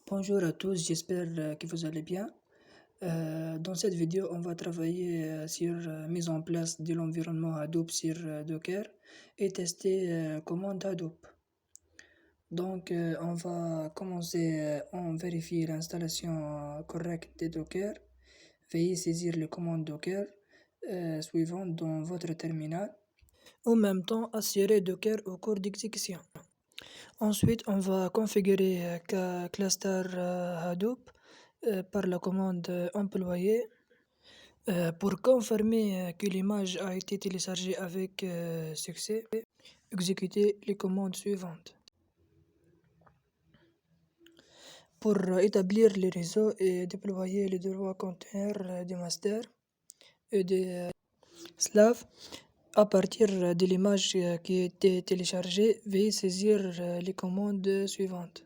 Bonjour à tous, j'espère que vous allez bien. Dans cette vidéo, on va travailler sur mise en place de l'environnement Hadoop sur Docker et tester commande Hadoop. Donc, on va commencer en vérifier l'installation correcte de Docker. Veuillez saisir les commandes Docker suivantes dans votre terminal. En même temps, assurer Docker au cours d'exécution. Ensuite, on va configurer cluster Hadoop par la commande employée pour confirmer que l'image a été téléchargée avec succès. Exécuter les commandes suivantes. Pour établir les réseaux et déployer les droits containers des masters et des slaves à partir de l'image qui a été téléchargée, veuillez saisir les commandes suivantes.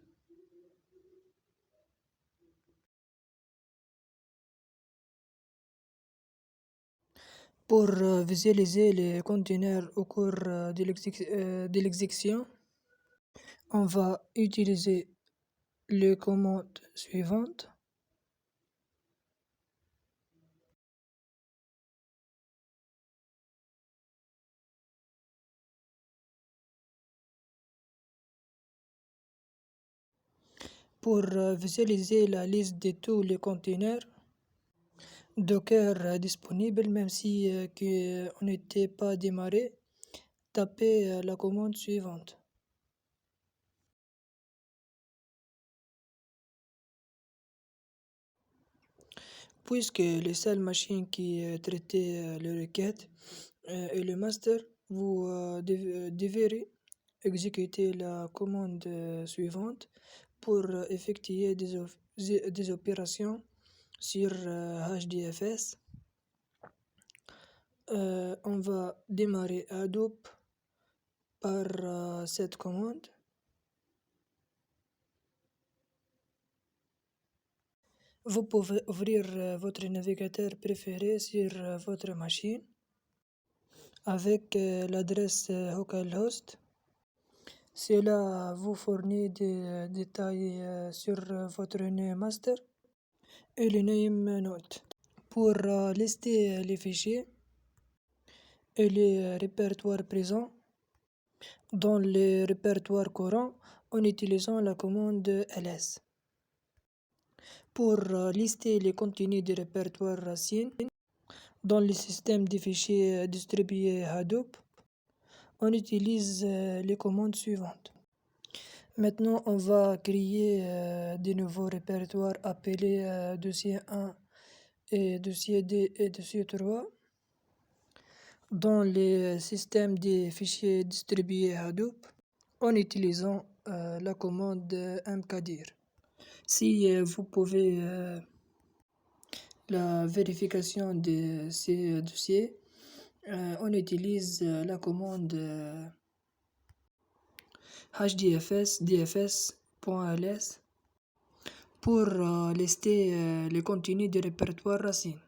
Pour visualiser les conteneurs au cours de l'exécution, on va utiliser les commandes suivantes. Pour visualiser la liste de tous les conteneurs Docker disponibles, même si on n'était pas démarré, tapez la commande suivante. Puisque les seules machines qui traitaient les requêtes et le master, vous devrez exécuter la commande suivante pour effectuer des opérations sur HDFS. On va démarrer Hadoop par cette commande. Vous pouvez ouvrir votre navigateur préféré sur votre machine avec l'adresse localhost. Cela vous fournit des détails sur votre name master et le name node. Pour lister les fichiers et les répertoires présents dans les répertoires courants en utilisant la commande ls. Pour lister les contenus des répertoires racines dans le système de fichiers distribués Hadoop, on utilise les commandes suivantes. Maintenant, on va créer de nouveaux répertoires appelés dossier 1 et dossier 2 et dossier 3 dans les systèmes des fichiers distribués Hadoop en utilisant la commande mkdir. Si vous pouvez la vérification de ces dossiers, on utilise la commande hdfs dfs.ls pour lister les contenus du répertoire racine.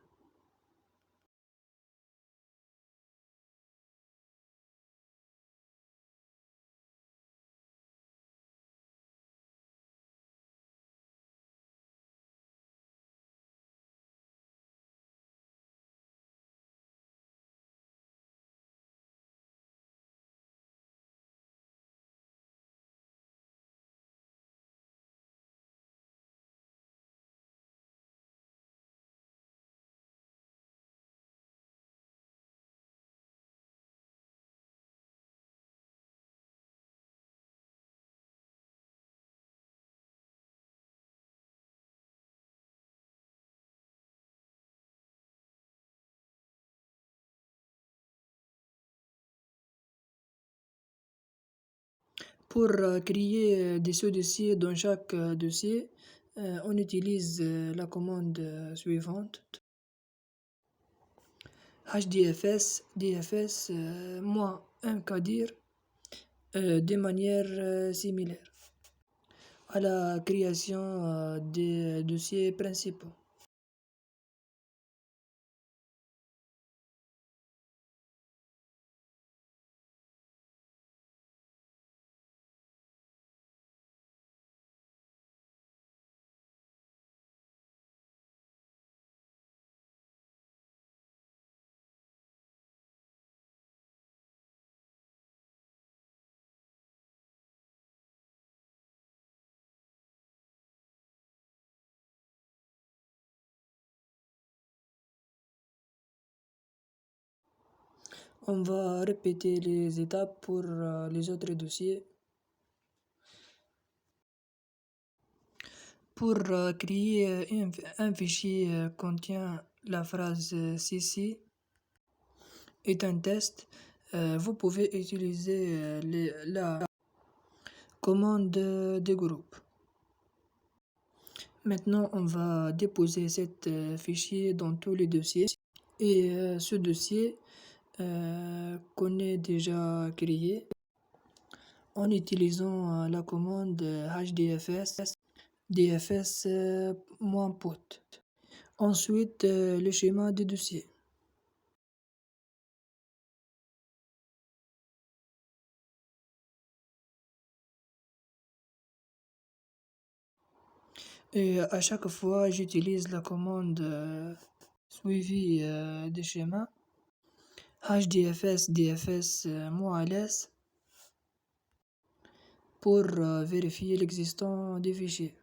Pour créer des sous-dossiers dans chaque dossier, on utilise la commande suivante hdfs dfs -mkdir de manière similaire à la création des dossiers principaux. On va répéter les étapes pour les autres dossiers. Pour créer un fichier contient la phrase ceci est un test, vous pouvez utiliser la commande de groupe. Maintenant, on va déposer cet fichier dans tous les dossiers. Et ce dossier qu'on est déjà créé en utilisant la commande hdfs dfs-put. Ensuite, le schéma des dossiers. Et à chaque fois, j'utilise la commande suivie des schémas hdfs dfs-ls pour vérifier l'existence des fichiers.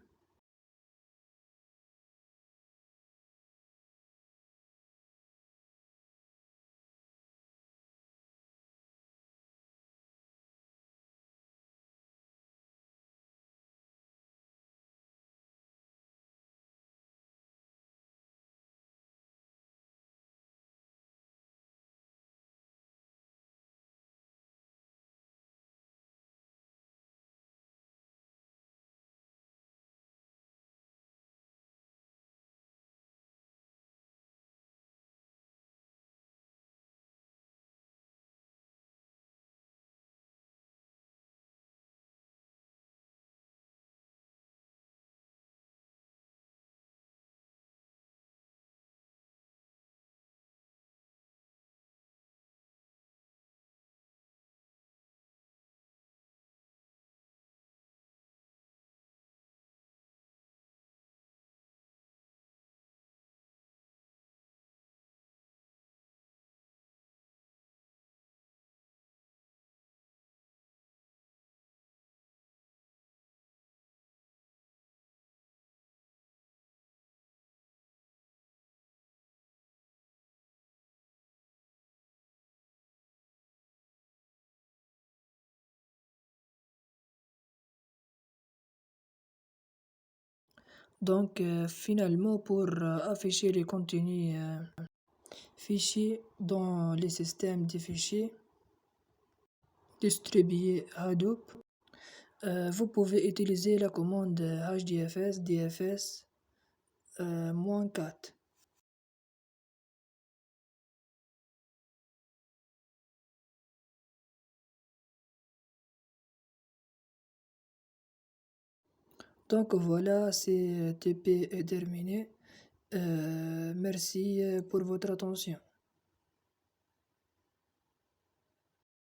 Donc, finalement, pour afficher les contenus fichiers dans les systèmes de fichiers distribués Hadoop, vous pouvez utiliser la commande hdfs dfs-4. Donc voilà, c'est TP est terminé. Merci pour votre attention.